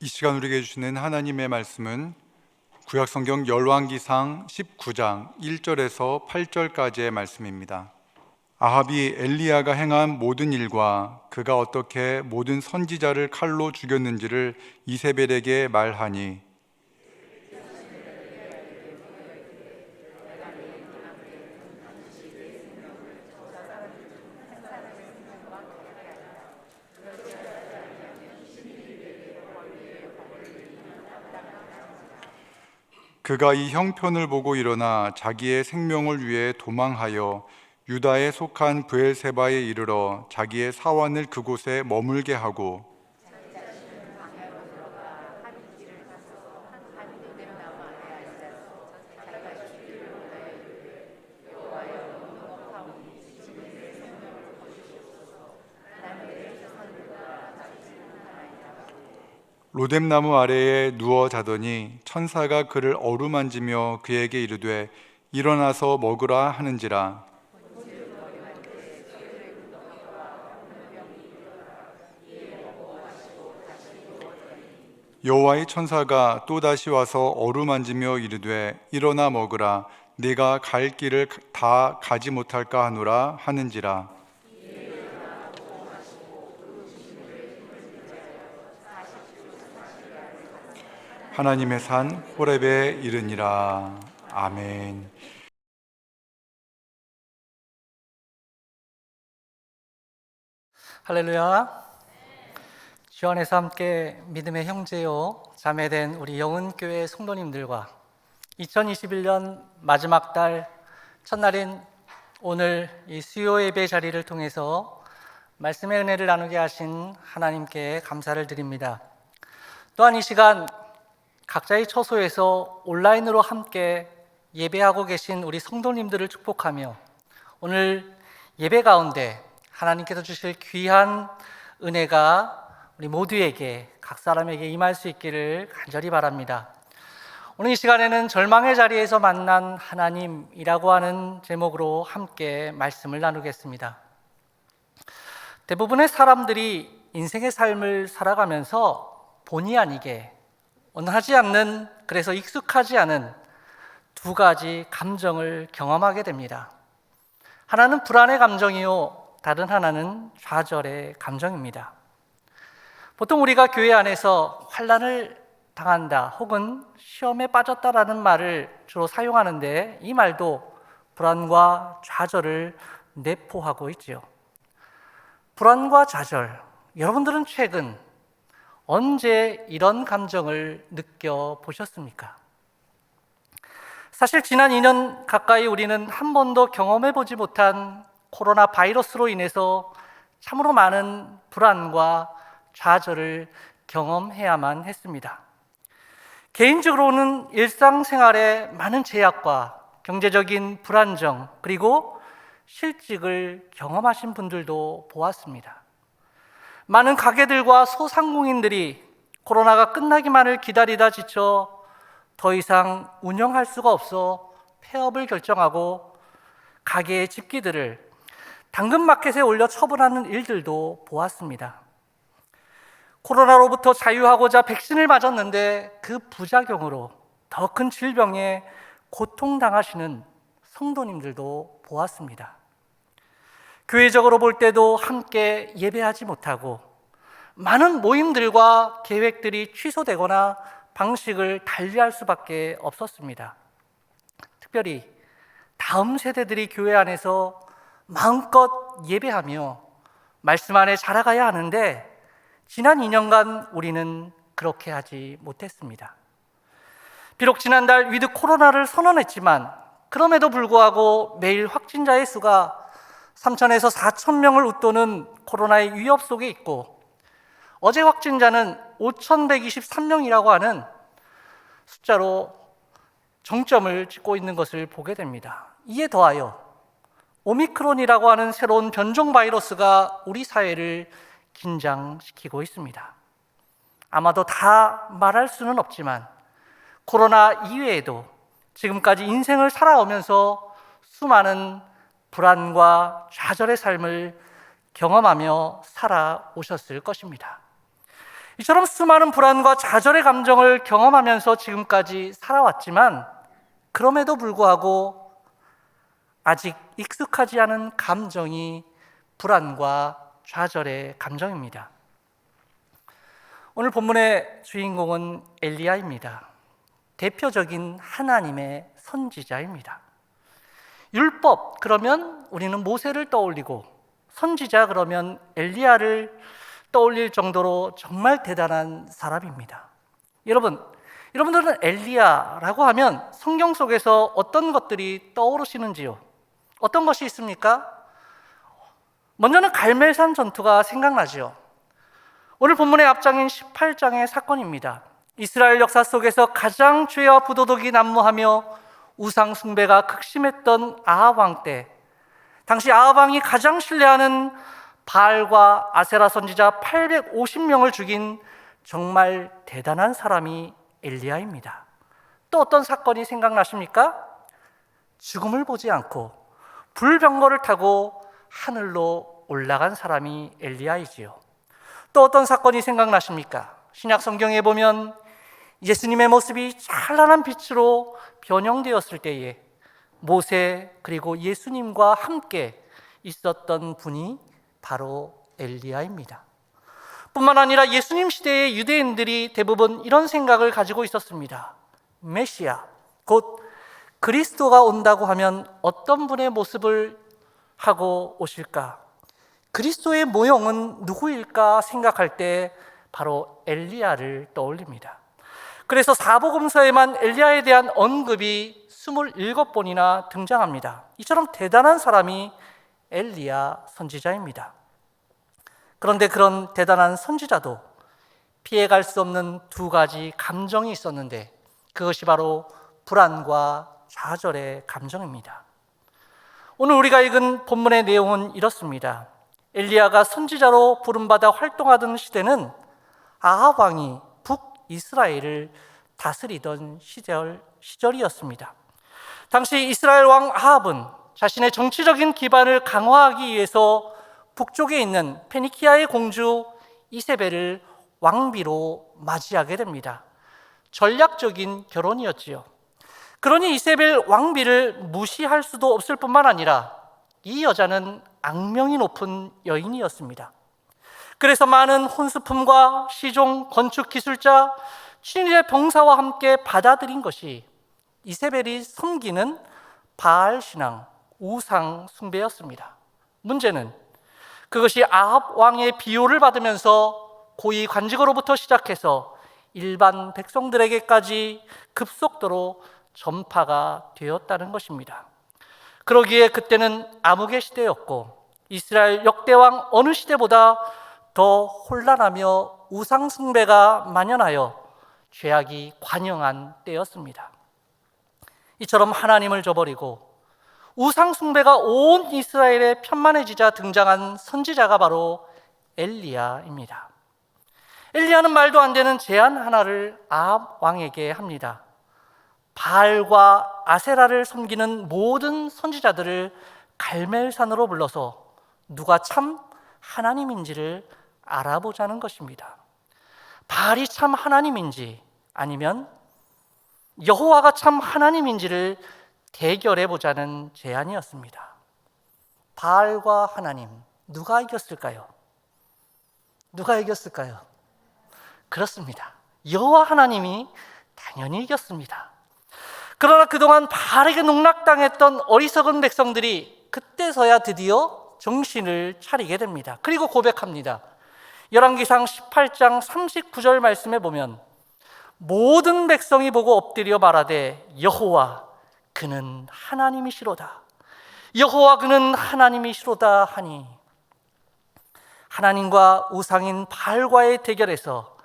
이 시간 우리에게 주시는 하나님의 말씀은 구약성경 열왕기상 19장 1절에서 8절까지의 말씀입니다. 아합이 엘리야가 행한 모든 일과 그가 어떻게 모든 선지자를 칼로 죽였는지를 이세벨에게 말하니 그가 이 형편을 보고 일어나 자기의 생명을 위해 도망하여 유다에 속한 브엘세바에 이르러 자기의 사원을 그곳에 머물게 하고 로뎀나무 아래에 누워 자더니 천사가 그를 어루만지며 그에게 이르되 일어나서 먹으라 하는지라. 여호와의 천사가 또다시 와서 어루만지며 이르되 일어나 먹으라 네가 갈 길을 다 가지 못할까 하노라 하는지라. 하나님의 산 호렙에 이르니라. 아멘. 할렐루야. 주 안에서 함께 믿음의 형제요 자매된 우리 영은교회 성도님들과 2021년 마지막 달 첫날인 오늘 이 수요 예배 자리를 통해서 말씀의 은혜를 나누게 하신 하나님께 감사를 드립니다. 또한 이 시간 각자의 처소에서 온라인으로 함께 예배하고 계신 우리 성도님들을 축복하며 오늘 예배 가운데 하나님께서 주실 귀한 은혜가 우리 모두에게 각 사람에게 임할 수 있기를 간절히 바랍니다. 오늘 이 시간에는 절망의 자리에서 만난 하나님이라고 하는 제목으로 함께 말씀을 나누겠습니다. 대부분의 사람들이 인생의 삶을 살아가면서 본의 아니게 원하지 않는, 그래서 익숙하지 않은 두 가지 감정을 경험하게 됩니다. 하나는 불안의 감정이요, 다른 하나는 좌절의 감정입니다. 보통 우리가 교회 안에서 환난을 당한다 혹은 시험에 빠졌다라는 말을 주로 사용하는데 이 말도 불안과 좌절을 내포하고 있지요. 불안과 좌절, 여러분들은 최근 언제 이런 감정을 느껴보셨습니까? 사실 지난 2년 가까이 우리는 한 번도 경험해보지 못한 코로나 바이러스로 인해서 참으로 많은 불안과 좌절을 경험해야만 했습니다. 개인적으로는 일상생활에 많은 제약과 경제적인 불안정 그리고 실직을 경험하신 분들도 보았습니다. 많은 가게들과 소상공인들이 코로나가 끝나기만을 기다리다 지쳐 더 이상 운영할 수가 없어 폐업을 결정하고 가게의 집기들을 당근마켓에 올려 처분하는 일들도 보았습니다. 코로나로부터 자유하고자 백신을 맞았는데 그 부작용으로 더 큰 질병에 고통당하시는 성도님들도 보았습니다. 교회적으로 볼 때도 함께 예배하지 못하고 많은 모임들과 계획들이 취소되거나 방식을 달리할 수밖에 없었습니다. 특별히 다음 세대들이 교회 안에서 마음껏 예배하며 말씀 안에 자라가야 하는데 지난 2년간 우리는 그렇게 하지 못했습니다. 비록 지난달 위드 코로나를 선언했지만 그럼에도 불구하고 매일 확진자의 수가 3,000에서 4,000명을 웃도는 코로나의 위협 속에 있고 어제 확진자는 5,123명이라고 하는 숫자로 정점을 찍고 있는 것을 보게 됩니다. 이에 더하여 오미크론이라고 하는 새로운 변종 바이러스가 우리 사회를 긴장시키고 있습니다. 아마도 다 말할 수는 없지만 코로나 이외에도 지금까지 인생을 살아오면서 수많은 불안과 좌절의 삶을 경험하며 살아오셨을 것입니다. 이처럼 수많은 불안과 좌절의 감정을 경험하면서 지금까지 살아왔지만 그럼에도 불구하고 아직 익숙하지 않은 감정이 불안과 좌절의 감정입니다. 오늘 본문의 주인공은 엘리야입니다. 대표적인 하나님의 선지자입니다. 율법 그러면 우리는 모세를 떠올리고 선지자 그러면 엘리야를 떠올릴 정도로 정말 대단한 사람입니다. 여러분들은 엘리야라고 하면 성경 속에서 어떤 것들이 떠오르시는지요? 어떤 것이 있습니까? 먼저는 갈멜산 전투가 생각나지요. 오늘 본문의 앞장인 18장의 사건입니다. 이스라엘 역사 속에서 가장 죄와 부도덕이 난무하며 우상 숭배가 극심했던 아합 왕 때, 당시 아합 왕이 가장 신뢰하는 바알과 아세라 선지자 850명을 죽인 정말 대단한 사람이 엘리야입니다. 또 어떤 사건이 생각나십니까? 죽음을 보지 않고 불병거를 타고 하늘로 올라간 사람이 엘리야이지요. 또 어떤 사건이 생각나십니까? 신약 성경에 보면 예수님의 모습이 찬란한 빛으로 변형되었을 때에 모세 그리고 예수님과 함께 있었던 분이 바로 엘리야입니다. 뿐만 아니라 예수님 시대의 유대인들이 대부분 이런 생각을 가지고 있었습니다. 메시아, 곧 그리스도가 온다고 하면 어떤 분의 모습을 하고 오실까? 그리스도의 모형은 누구일까 생각할 때 바로 엘리야를 떠올립니다. 그래서 사복음서에만 엘리야에 대한 언급이 27번이나 등장합니다. 이처럼 대단한 사람이 엘리야 선지자입니다. 그런데 그런 대단한 선지자도 피해갈 수 없는 두 가지 감정이 있었는데 그것이 바로 불안과 좌절의 감정입니다. 오늘 우리가 읽은 본문의 내용은 이렇습니다. 엘리야가 선지자로 부름받아 활동하던 시대는 아합 왕이 북이스라엘을 다스리던 시절이었습니다. 당시 이스라엘 왕 아합은 자신의 정치적인 기반을 강화하기 위해서 북쪽에 있는 페니키아의 공주 이세벨을 왕비로 맞이하게 됩니다. 전략적인 결혼이었지요. 그러니 이세벨 왕비를 무시할 수도 없을 뿐만 아니라 이 여자는 악명이 높은 여인이었습니다. 그래서 많은 혼수품과 시종, 건축 기술자, 친위의 병사와 함께 받아들인 것이 이세벨이 섬기는 바알 신앙, 우상 숭배였습니다. 문제는 그것이 아합 왕의 비호를 받으면서 고위 관직으로부터 시작해서 일반 백성들에게까지 급속도로 전파가 되었다는 것입니다. 그러기에 그때는 암흑의 시대였고 이스라엘 역대왕 어느 시대보다 더 혼란하며 우상 숭배가 만연하여 죄악이 관영한 때였습니다. 이처럼 하나님을 저버리고 우상 숭배가 온 이스라엘에 편만해지자 등장한 선지자가 바로 엘리야입니다. 엘리야는 말도 안 되는 제안 하나를 아합 왕에게 합니다. 바알과 아세라를 섬기는 모든 선지자들을 갈멜산으로 불러서 누가 참 하나님인지를 알아보자는 것입니다. 바알이 참 하나님인지 아니면 여호와가 참 하나님인지를 대결해 보자는 제안이었습니다. 바알과 하나님, 누가 이겼을까요? 누가 이겼을까요? 그렇습니다. 여호와 하나님이 당연히 이겼습니다. 그러나 그동안 바알에게 농락당했던 어리석은 백성들이 그때서야 드디어 정신을 차리게 됩니다. 그리고 고백합니다. 열왕기상 18장 39절 말씀에 보면 모든 백성이 보고 엎드려 말하되 여호와 그는 하나님이시로다. 여호와 그는 하나님이시로다 하니 하나님과 우상인 바알과의 대결에서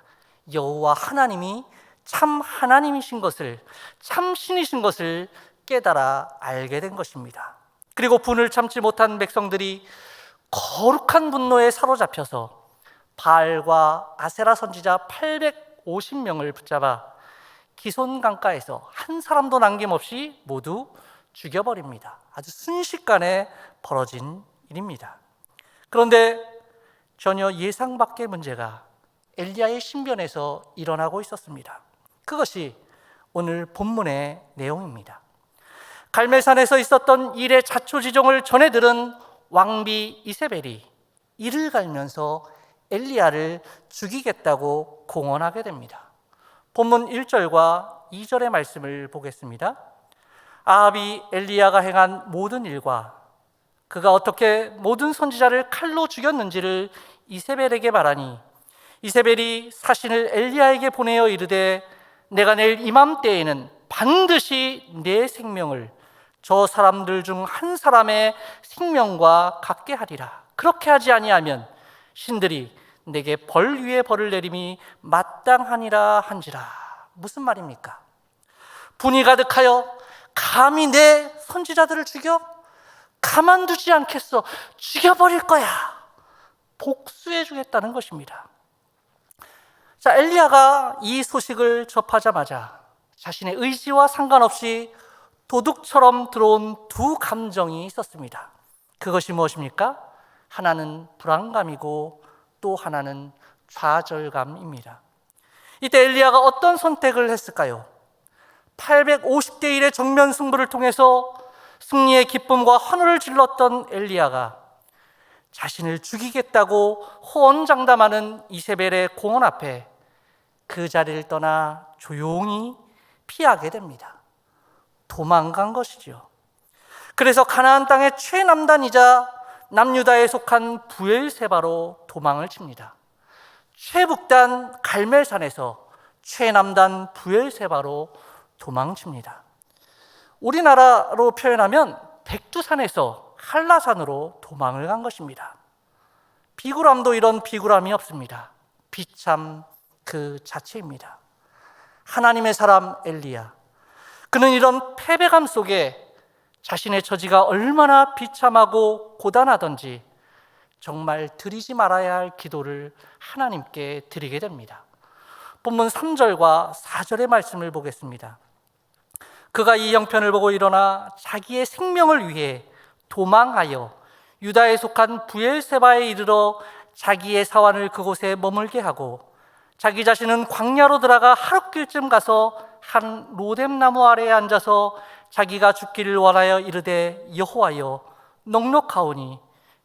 여호와 하나님이 참 하나님이신 것을, 참 신이신 것을 깨달아 알게 된 것입니다. 그리고 분을 참지 못한 백성들이 거룩한 분노에 사로잡혀서 바알과 아세라 선지자 850명을 붙잡아 기손 강가에서 한 사람도 남김없이 모두 죽여버립니다. 아주 순식간에 벌어진 일입니다. 그런데 전혀 예상 밖의 문제가 엘리야의 신변에서 일어나고 있었습니다. 그것이 오늘 본문의 내용입니다. 갈멜산에서 있었던 일의 자초지종을 전해 들은 왕비 이세벨이 이를 갈면서 엘리야를 죽이겠다고 공언하게 됩니다. 본문 1절과 2절의 말씀을 보겠습니다. 아합이 엘리야가 행한 모든 일과 그가 어떻게 모든 선지자를 칼로 죽였는지를 이세벨에게 말하니 이세벨이 사신을 엘리야에게 보내어 이르되 내가 내일 이맘때에는 반드시 내 생명을 저 사람들 중 한 사람의 생명과 같게 하리라. 그렇게 하지 아니하면 신들이 내게 벌 위에 벌을 내림이 마땅하니라 한지라. 무슨 말입니까? 분이 가득하여 감히 내 선지자들을 죽여? 가만두지 않겠어. 죽여버릴 거야. 복수해 주겠다는 것입니다. 자, 엘리야가 이 소식을 접하자마자 자신의 의지와 상관없이 도둑처럼 들어온 두 감정이 있었습니다. 그것이 무엇입니까? 하나는 불안감이고 또 하나는 좌절감입니다. 이때 엘리야가 어떤 선택을 했을까요? 850대 1의 정면 승부를 통해서 승리의 기쁨과 환호를 질렀던 엘리야가 자신을 죽이겠다고 호언장담하는 이세벨의 공언 앞에 그 자리를 떠나 조용히 피하게 됩니다. 도망간 것이죠. 그래서 가나안 땅의 최남단이자 남유다에 속한 브엘세바로 도망을 칩니다. 최북단 갈멜산에서 최남단 브엘세바로 도망칩니다. 우리나라로 표현하면 백두산에서 한라산으로 도망을 간 것입니다. 비굴함도 이런 비굴함이 없습니다. 비참 그 자체입니다. 하나님의 사람 엘리야, 그는 이런 패배감 속에 자신의 처지가 얼마나 비참하고 고단하던지 정말 드리지 말아야 할 기도를 하나님께 드리게 됩니다. 본문 3절과 4절의 말씀을 보겠습니다. 그가 이 형편을 보고 일어나 자기의 생명을 위해 도망하여 유다에 속한 브엘세바에 이르러 자기의 사환을 그곳에 머물게 하고 자기 자신은 광야로 들어가 하룻길쯤 가서 한 로뎀나무 아래에 앉아서 자기가 죽기를 원하여 이르되 여호와여 넉넉하오니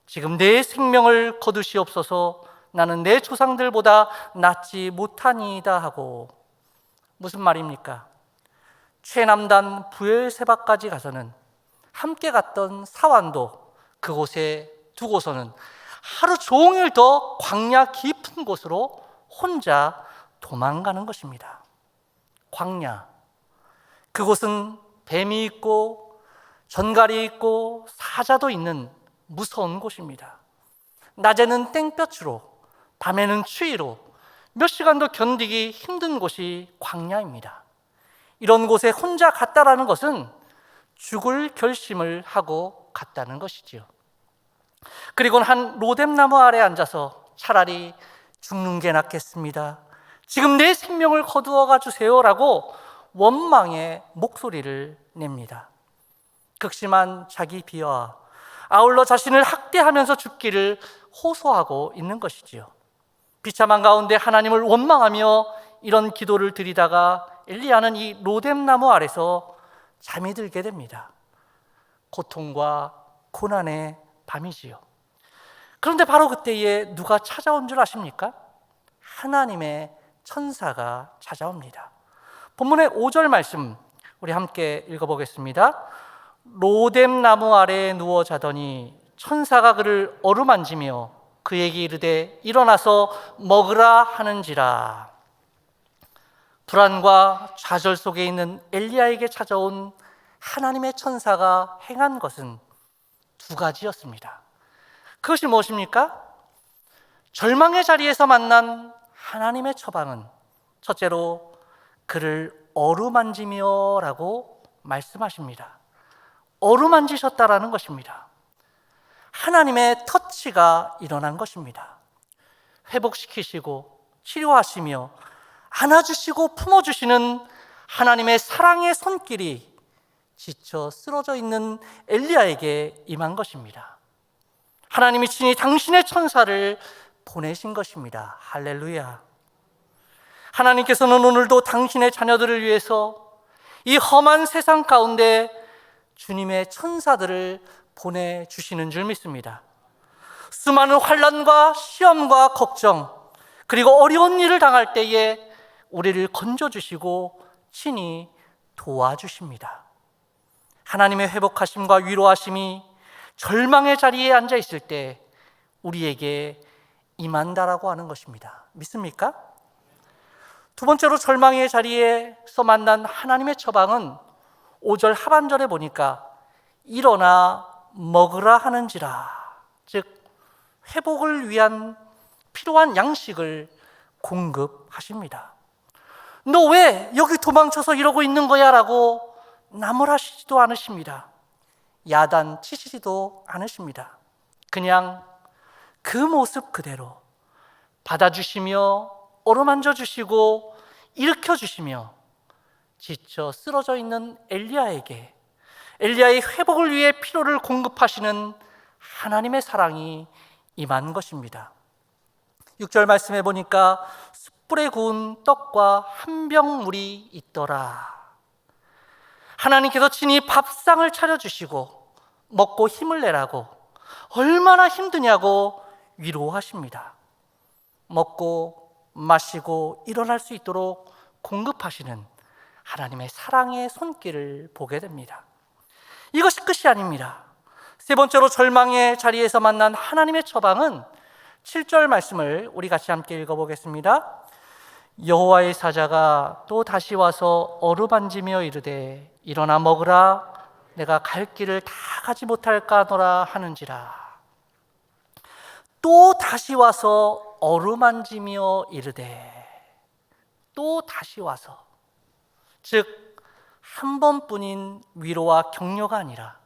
지금 내 생명을 거두시옵소서. 나는 내 조상들보다 낫지 못하니이다 하고. 무슨 말입니까? 최남단 브엘세바까지 가서는 함께 갔던 사환도 그곳에 두고서는 하루 종일 더 광야 깊은 곳으로 혼자 도망가는 것입니다. 광야, 그곳은 뱀이 있고 전갈이 있고 사자도 있는 무서운 곳입니다. 낮에는 땡볕으로, 밤에는 추위로 몇 시간도 견디기 힘든 곳이 광야입니다. 이런 곳에 혼자 갔다라는 것은 죽을 결심을 하고 갔다는 것이지요. 그리고는 한 로뎀나무 아래 앉아서 차라리 죽는 게 낫겠습니다. 지금 내 생명을 거두어가 주세요라고 원망의 목소리를 냅니다. 극심한 자기 비하, 아울러 자신을 학대하면서 죽기를 호소하고 있는 것이지요. 비참한 가운데 하나님을 원망하며 이런 기도를 드리다가 엘리야는 이 로뎀나무 아래서 잠이 들게 됩니다. 고통과 고난의 밤이지요. 그런데 바로 그때에 누가 찾아온 줄 아십니까? 하나님의 천사가 찾아옵니다. 본문의 5절 말씀 우리 함께 읽어보겠습니다. 로뎀나무 아래에 누워 자더니 천사가 그를 어루만지며 그에게 이르되 일어나서 먹으라 하는지라. 불안과 좌절 속에 있는 엘리야에게 찾아온 하나님의 천사가 행한 것은 두 가지였습니다. 그것이 무엇입니까? 절망의 자리에서 만난 하나님의 처방은 첫째로 그를 어루만지며 라고 말씀하십니다. 어루만지셨다라는 것입니다. 하나님의 터치가 일어난 것입니다. 회복시키시고 치료하시며 안아주시고 품어주시는 하나님의 사랑의 손길이 지쳐 쓰러져 있는 엘리야에게 임한 것입니다. 하나님이 친히 당신의 천사를 보내신 것입니다. 할렐루야. 하나님께서는 오늘도 당신의 자녀들을 위해서 이 험한 세상 가운데 주님의 천사들을 보내주시는 줄 믿습니다. 수많은 환난과 시험과 걱정, 그리고 어려운 일을 당할 때에 우리를 건져주시고 친히 도와주십니다. 하나님의 회복하심과 위로하심이 절망의 자리에 앉아 있을 때 우리에게 임한다라고 하는 것입니다. 믿습니까? 두 번째로 절망의 자리에서 만난 하나님의 처방은 5절 하반절에 보니까 일어나 먹으라 하는지라, 즉 회복을 위한 필요한 양식을 공급하십니다. 너 왜 여기 도망쳐서 이러고 있는 거야? 라고 나무라시지도 않으십니다. 야단치시지도 않으십니다. 그냥 그 모습 그대로 받아주시며 어루만져 주시고 일으켜 주시며 지쳐 쓰러져 있는 엘리야에게 엘리야의 회복을 위해 필요를 공급하시는 하나님의 사랑이 임한 것입니다. 6절 말씀해 보니까 숯불에 구운 떡과 한 병 물이 있더라. 하나님께서 친히 밥상을 차려주시고 먹고 힘을 내라고, 얼마나 힘드냐고 위로하십니다. 먹고 마시고 일어날 수 있도록 공급하시는 하나님의 사랑의 손길을 보게 됩니다. 이것이 끝이 아닙니다. 세 번째로 절망의 자리에서 만난 하나님의 처방은 7절 말씀을 우리 같이 함께 읽어보겠습니다. 여호와의 사자가 또 다시 와서 어루만지며 이르되 일어나 먹으라, 내가 갈 길을 다 가지 못할까 하노라 하는지라. 또 다시 와서 어루만지며 이르되, 또 다시 와서, 즉 한 번뿐인 위로와 격려가 아니라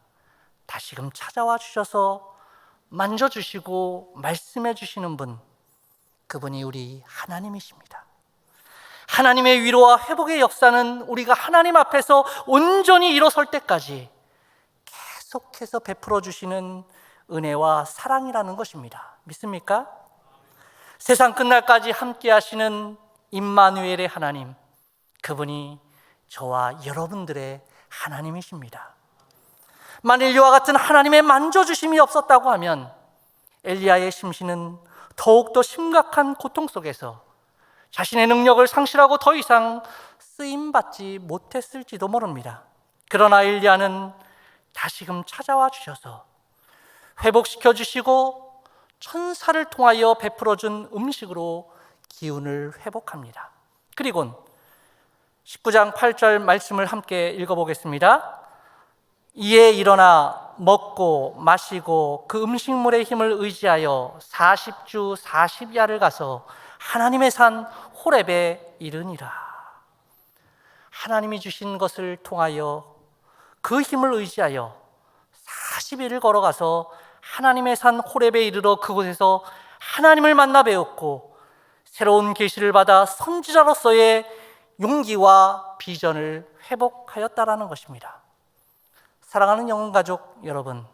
다시금 찾아와 주셔서 만져주시고 말씀해 주시는 분, 그분이 우리 하나님이십니다. 하나님의 위로와 회복의 역사는 우리가 하나님 앞에서 온전히 일어설 때까지 계속해서 베풀어 주시는 은혜와 사랑이라는 것입니다. 믿습니까? 세상 끝날까지 함께 하시는 임마누엘의 하나님, 그분이 저와 여러분들의 하나님이십니다. 만일 이와 같은 하나님의 만져주심이 없었다고 하면 엘리야의 심신은 더욱더 심각한 고통 속에서 자신의 능력을 상실하고 더 이상 쓰임받지 못했을지도 모릅니다. 그러나 엘리야는 다시금 찾아와 주셔서 회복시켜 주시고 천사를 통하여 베풀어준 음식으로 기운을 회복합니다. 그리고 19장 8절 말씀을 함께 읽어보겠습니다. 이에 일어나 먹고 마시고 그 음식물의 힘을 의지하여 40주 40야를 가서 하나님의 산 호렙에 이르니라. 하나님이 주신 것을 통하여 그 힘을 의지하여 40일을 걸어가서 하나님의 산 호렙에 이르러 그곳에서 하나님을 만나 배웠고 새로운 계시를 받아 선지자로서의 용기와 비전을 회복하였다라는 것입니다. 사랑하는 영혼가족 여러분,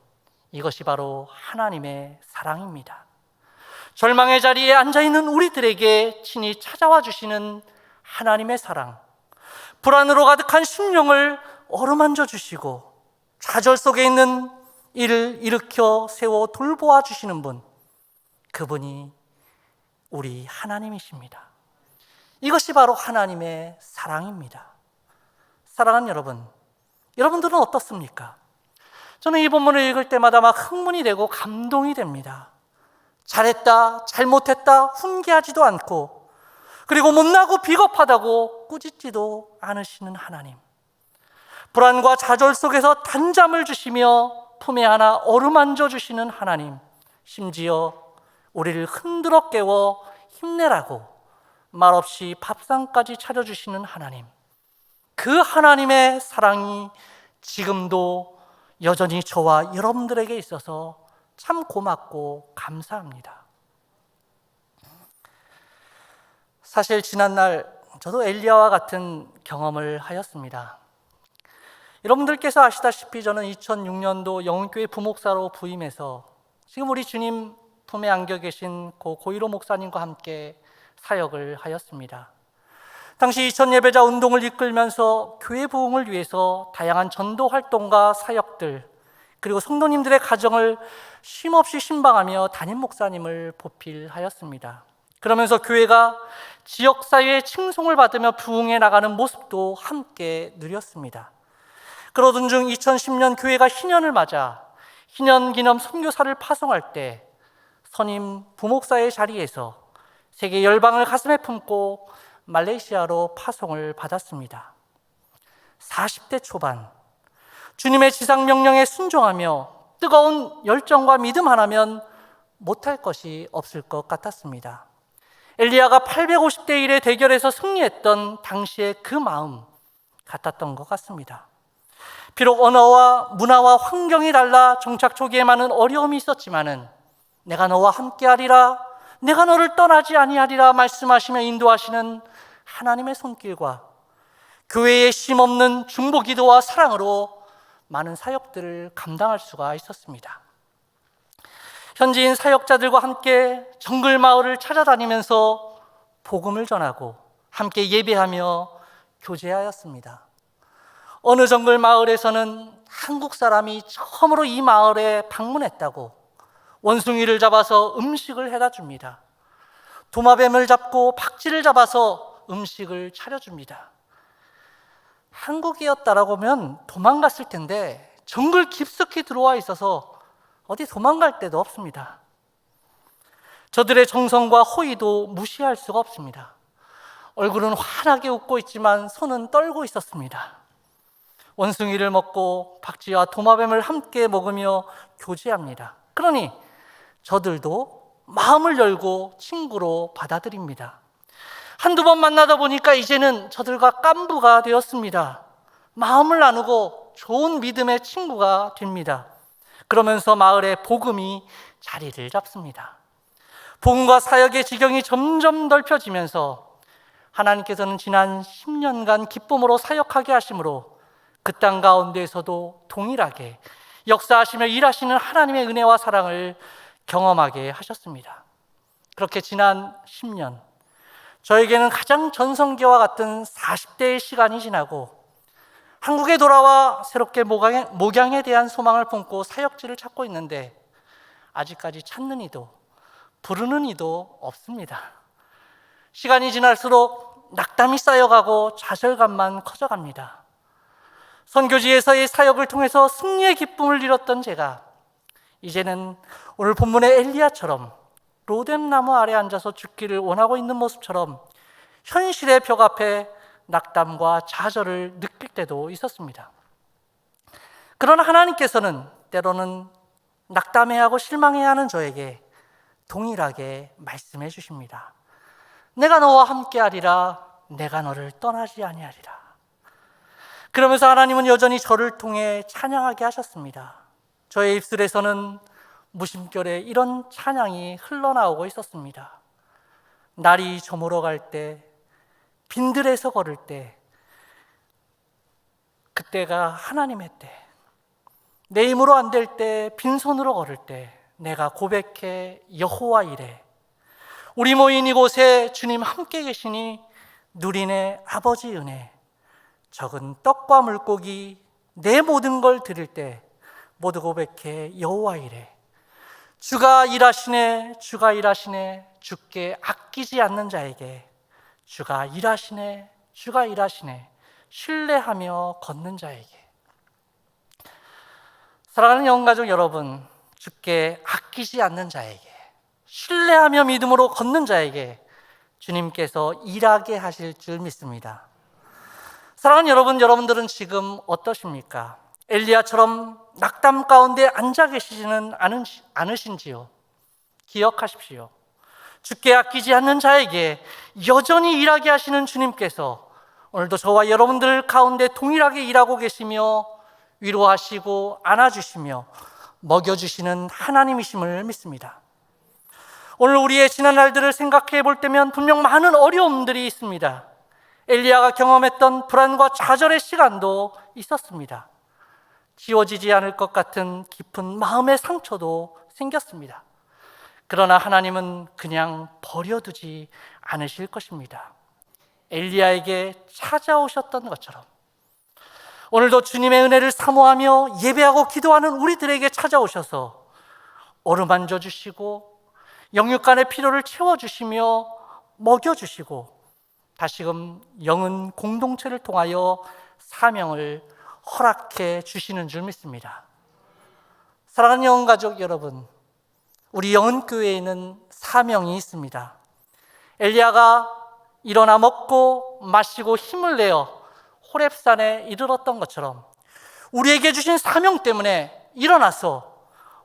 이것이 바로 하나님의 사랑입니다. 절망의 자리에 앉아있는 우리들에게 친히 찾아와 주시는 하나님의 사랑, 불안으로 가득한 심령을 어루만져 주시고 좌절 속에 있는 이를 일으켜 세워 돌보아 주시는 분, 그분이 우리 하나님이십니다. 이것이 바로 하나님의 사랑입니다. 사랑하는 여러분, 여러분들은 어떻습니까? 저는 이 본문을 읽을 때마다 막 흥분이 되고 감동이 됩니다. 잘했다, 잘못했다 훈계하지도 않고, 그리고 못나고 비겁하다고 꾸짖지도 않으시는 하나님, 불안과 좌절 속에서 단잠을 주시며 품에 안아 어루만져 주시는 하나님, 심지어 우리를 흔들어 깨워 힘내라고 말없이 밥상까지 차려주시는 하나님, 그 하나님의 사랑이 지금도 여전히 저와 여러분들에게 있어서 참 고맙고 감사합니다. 사실 지난날 저도 엘리야와 같은 경험을 하였습니다. 여러분들께서 아시다시피 저는 2006년도 영훈교회 부목사로 부임해서 지금 우리 주님 품에 안겨 계신 고 고일호 목사님과 함께 사역을 하였습니다. 당시 이천 예배자 운동을 이끌면서 교회 부흥을 위해서 다양한 전도 활동과 사역들, 그리고 성도님들의 가정을 쉼없이 신방하며 담임 목사님을 보필하였습니다. 그러면서 교회가 지역사회의 칭송을 받으며 부흥해 나가는 모습도 함께 누렸습니다. 그러던 중 2010년 교회가 희년을 맞아 희년 기념 선교사를 파송할 때 선임 부목사의 자리에서 세계 열방을 가슴에 품고 말레이시아로 파송을 받았습니다. 40대 초반, 주님의 지상 명령에 순종하며 뜨거운 열정과 믿음 하나면 못할 것이 없을 것 같았습니다. 엘리야가 850대 1의 대결에서 승리했던 당시의 그 마음 같았던 것 같습니다. 비록 언어와 문화와 환경이 달라 정착 초기에 많은 어려움이 있었지만은 내가 너와 함께하리라, 내가 너를 떠나지 아니하리라 말씀하시며 인도하시는 하나님의 손길과 교회의 쉼없는 중보 기도와 사랑으로 많은 사역들을 감당할 수가 있었습니다. 현지인 사역자들과 함께 정글 마을을 찾아다니면서 복음을 전하고 함께 예배하며 교제하였습니다. 어느 정글 마을에서는 한국 사람이 처음으로 이 마을에 방문했다고 원숭이를 잡아서 음식을 해다 줍니다. 도마뱀을 잡고 박쥐를 잡아서 음식을 차려줍니다. 한국이었다라고 하면 도망갔을 텐데 정글 깊숙이 들어와 있어서 어디 도망갈 데도 없습니다. 저들의 정성과 호의도 무시할 수가 없습니다. 얼굴은 환하게 웃고 있지만 손은 떨고 있었습니다. 원숭이를 먹고 박쥐와 도마뱀을 함께 먹으며 교제합니다. 그러니 저들도 마음을 열고 친구로 받아들입니다. 한두 번 만나다 보니까 이제는 저들과 깐부가 되었습니다. 마음을 나누고 좋은 믿음의 친구가 됩니다. 그러면서 마을에 복음이 자리를 잡습니다. 복음과 사역의 지경이 점점 넓혀지면서 하나님께서는 지난 10년간 기쁨으로 사역하게 하심으로 그 땅 가운데에서도 동일하게 역사하시며 일하시는 하나님의 은혜와 사랑을 경험하게 하셨습니다. 그렇게 지난 10년, 저에게는 가장 전성기와 같은 40대의 시간이 지나고 한국에 돌아와 새롭게 목양에 대한 소망을 품고 사역지를 찾고 있는데 아직까지 찾는 이도 부르는 이도 없습니다. 시간이 지날수록 낙담이 쌓여가고 좌절감만 커져갑니다. 선교지에서의 사역을 통해서 승리의 기쁨을 잃었던 제가 이제는 오늘 본문의 엘리야처럼 로뎀나무 아래 앉아서 죽기를 원하고 있는 모습처럼 현실의 벽 앞에 낙담과 좌절을 느낄 때도 있었습니다. 그러나 하나님께서는 때로는 낙담해하고 실망해하는 저에게 동일하게 말씀해 주십니다. 내가 너와 함께하리라, 내가 너를 떠나지 아니하리라. 그러면서 하나님은 여전히 저를 통해 찬양하게 하셨습니다. 저의 입술에서는 무심결에 이런 찬양이 흘러나오고 있었습니다. 날이 저물어 갈 때, 빈들에서 걸을 때, 그때가 하나님의 때, 내 힘으로 안 될 때, 빈손으로 걸을 때 내가 고백해 여호와 이래. 우리 모인 이곳에 주님 함께 계시니 누리네 아버지 은혜. 적은 떡과 물고기 내 모든 걸 드릴 때 모두 고백해 여호와 이래. 주가 일하시네, 주가 일하시네, 주께 아끼지 않는 자에게 주가 일하시네, 주가 일하시네, 신뢰하며 걷는 자에게. 사랑하는 영가족 여러분, 주께 아끼지 않는 자에게, 신뢰하며 믿음으로 걷는 자에게 주님께서 일하게 하실 줄 믿습니다. 사랑하는 여러분, 여러분들은 지금 어떠십니까? 엘리야처럼 낙담 가운데 앉아 계시지는 않으신지요? 기억하십시오. 주께 아끼지 않는 자에게 여전히 일하게 하시는 주님께서 오늘도 저와 여러분들 가운데 동일하게 일하고 계시며 위로하시고 안아주시며 먹여주시는 하나님이심을 믿습니다. 오늘 우리의 지난 날들을 생각해 볼 때면 분명 많은 어려움들이 있습니다. 엘리야가 경험했던 불안과 좌절의 시간도 있었습니다. 지워지지 않을 것 같은 깊은 마음의 상처도 생겼습니다. 그러나 하나님은 그냥 버려두지 않으실 것입니다. 엘리야에게 찾아오셨던 것처럼 오늘도 주님의 은혜를 사모하며 예배하고 기도하는 우리들에게 찾아오셔서 어루만져 주시고 영육간의 필요를 채워주시며 먹여주시고 다시금 영은 공동체를 통하여 사명을 허락해 주시는 줄 믿습니다. 사랑하는 영혼가족 여러분, 우리 영은교회에는 사명이 있습니다. 엘리야가 일어나 먹고 마시고 힘을 내어 호렙산에 이르렀던 것처럼 우리에게 주신 사명 때문에 일어나서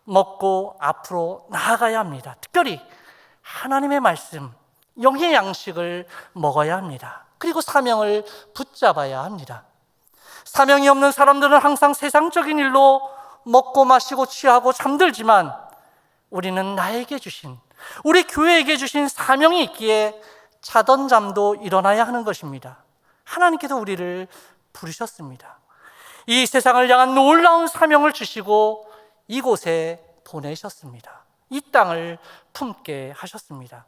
먹고 앞으로 나아가야 합니다. 특별히 하나님의 말씀, 영의 양식을 먹어야 합니다. 그리고 사명을 붙잡아야 합니다. 사명이 없는 사람들은 항상 세상적인 일로 먹고 마시고 취하고 잠들지만 우리는 나에게 주신, 우리 교회에게 주신 사명이 있기에 자던 잠도 일어나야 하는 것입니다. 하나님께서 우리를 부르셨습니다. 이 세상을 향한 놀라운 사명을 주시고 이곳에 보내셨습니다. 이 땅을 품게 하셨습니다.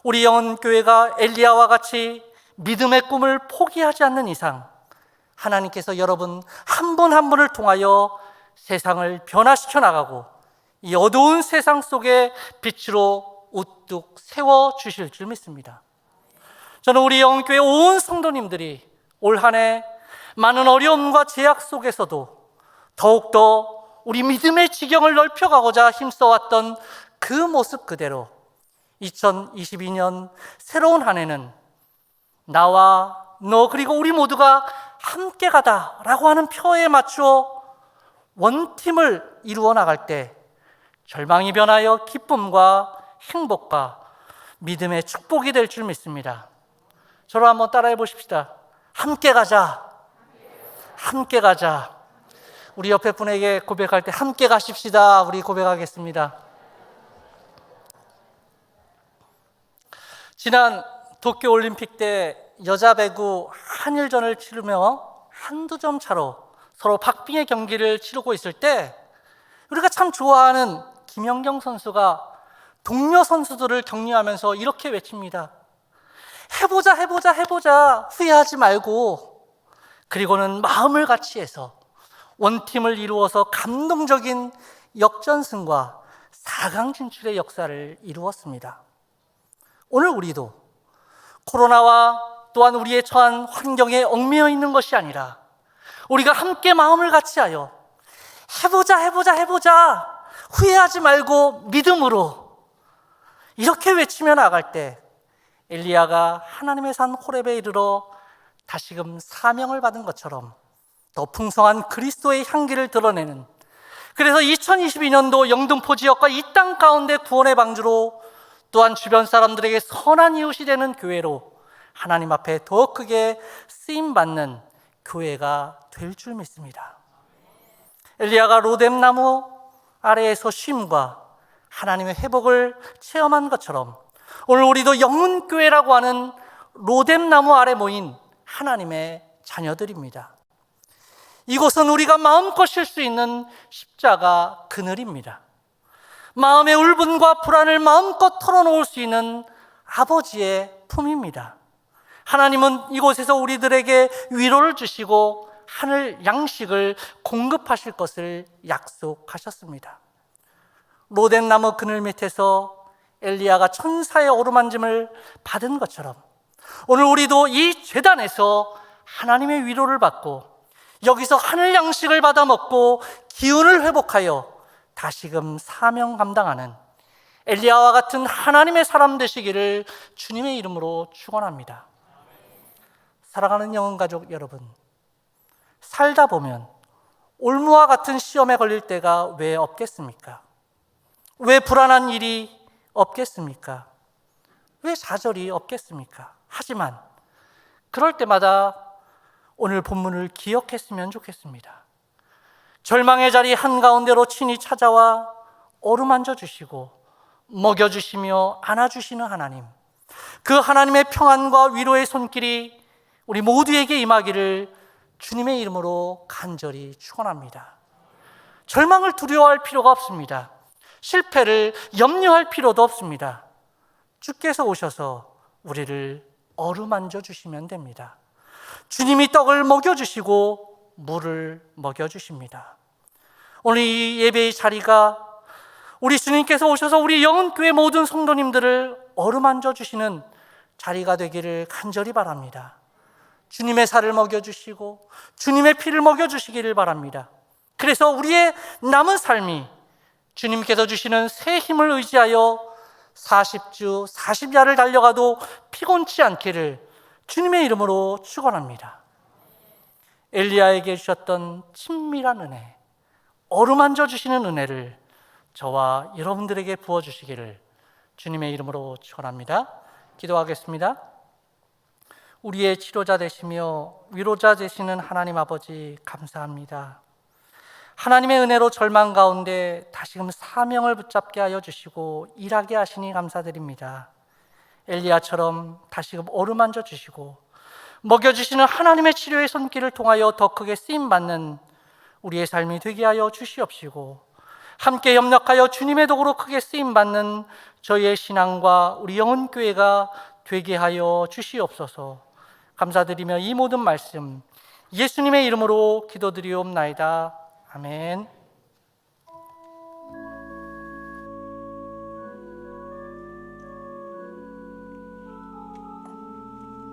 우리 영혼교회가 엘리야와 같이 믿음의 꿈을 포기하지 않는 이상 하나님께서 여러분 한 분 한 분을 통하여 세상을 변화시켜 나가고 이 어두운 세상 속에 빛으로 우뚝 세워주실 줄 믿습니다. 저는 우리 영혼교회 온 성도님들이 올 한 해 많은 어려움과 제약 속에서도 더욱더 우리 믿음의 지경을 넓혀가고자 힘써왔던 그 모습 그대로 2022년 새로운 한 해는 나와 너 그리고 우리 모두가 함께 가다라고 하는 표에 맞추어 원팀을 이루어 나갈 때 절망이 변하여 기쁨과 행복과 믿음의 축복이 될 줄 믿습니다. 저를 한번 따라해 보십시다. 함께 가자. 함께 가자. 우리 옆에 분에게 고백할 때 함께 가십시다. 우리 고백하겠습니다. 지난 도쿄올림픽 때 여자 배구 한일전을 치르며 한두 점 차로 서로 박빙의 경기를 치르고 있을 때 우리가 참 좋아하는 김연경 선수가 동료 선수들을 격려하면서 이렇게 외칩니다. 해보자 해보자 해보자 후회하지 말고. 그리고는 마음을 같이 해서 원팀을 이루어서 감동적인 역전승과 4강 진출의 역사를 이루었습니다. 오늘 우리도 코로나와 또한 우리의 처한 환경에 얽매여 있는 것이 아니라 우리가 함께 마음을 같이 하여 해보자 해보자 해보자 후회하지 말고 믿음으로 이렇게 외치며 나갈 때 엘리야가 하나님의 산 호렙에 이르러 다시금 사명을 받은 것처럼 더 풍성한 그리스도의 향기를 드러내는, 그래서 2022년도 영등포 지역과 이 땅 가운데 구원의 방주로 또한 주변 사람들에게 선한 이웃이 되는 교회로 하나님 앞에 더 크게 쓰임받는 교회가 될 줄 믿습니다. 엘리야가 로뎀나무 아래에서 쉼과 하나님의 회복을 체험한 것처럼 오늘 우리도 영혼교회라고 하는 로뎀나무 아래 모인 하나님의 자녀들입니다. 이곳은 우리가 마음껏 쉴 수 있는 십자가 그늘입니다. 마음의 울분과 불안을 마음껏 털어놓을 수 있는 아버지의 품입니다. 하나님은 이곳에서 우리들에게 위로를 주시고 하늘 양식을 공급하실 것을 약속하셨습니다. 로뎀나무 그늘 밑에서 엘리야가 천사의 어루만짐을 받은 것처럼 오늘 우리도 이 제단에서 하나님의 위로를 받고 여기서 하늘 양식을 받아 먹고 기운을 회복하여 다시금 사명 감당하는 엘리야와 같은 하나님의 사람 되시기를 주님의 이름으로 축원합니다. 사랑하는 영혼가족 여러분, 살다 보면 올무와 같은 시험에 걸릴 때가 왜 없겠습니까? 왜 불안한 일이 없겠습니까? 왜 좌절이 없겠습니까? 하지만 그럴 때마다 오늘 본문을 기억했으면 좋겠습니다. 절망의 자리 한가운데로 친히 찾아와 어루만져 주시고 먹여주시며 안아주시는 하나님, 그 하나님의 평안과 위로의 손길이 우리 모두에게 임하기를 주님의 이름으로 간절히 축원합니다. 절망을 두려워할 필요가 없습니다. 실패를 염려할 필요도 없습니다. 주께서 오셔서 우리를 어루만져 주시면 됩니다. 주님이 떡을 먹여주시고 물을 먹여주십니다. 오늘 이 예배의 자리가 우리 주님께서 오셔서 우리 영혼교회 모든 성도님들을 어루만져 주시는 자리가 되기를 간절히 바랍니다. 주님의 살을 먹여주시고 주님의 피를 먹여주시기를 바랍니다. 그래서 우리의 남은 삶이 주님께서 주시는 새 힘을 의지하여 40주 40야를 달려가도 피곤치 않기를 주님의 이름으로 축원합니다. 엘리야에게 주셨던 친밀한 은혜, 어루만져 주시는 은혜를 저와 여러분들에게 부어주시기를 주님의 이름으로 축원합니다. 기도하겠습니다. 우리의 치료자 되시며 위로자 되시는 하나님 아버지 감사합니다. 하나님의 은혜로 절망 가운데 다시금 사명을 붙잡게 하여 주시고 일하게 하시니 감사드립니다. 엘리야처럼 다시금 어루만져 주시고 먹여주시는 하나님의 치료의 손길을 통하여 더 크게 쓰임받는 우리의 삶이 되게 하여 주시옵시고 함께 협력하여 주님의 도구로 크게 쓰임받는 저희의 신앙과 우리 영혼교회가 되게 하여 주시옵소서. 감사드리며 이 모든 말씀 예수님의 이름으로 기도드리옵나이다. 아멘.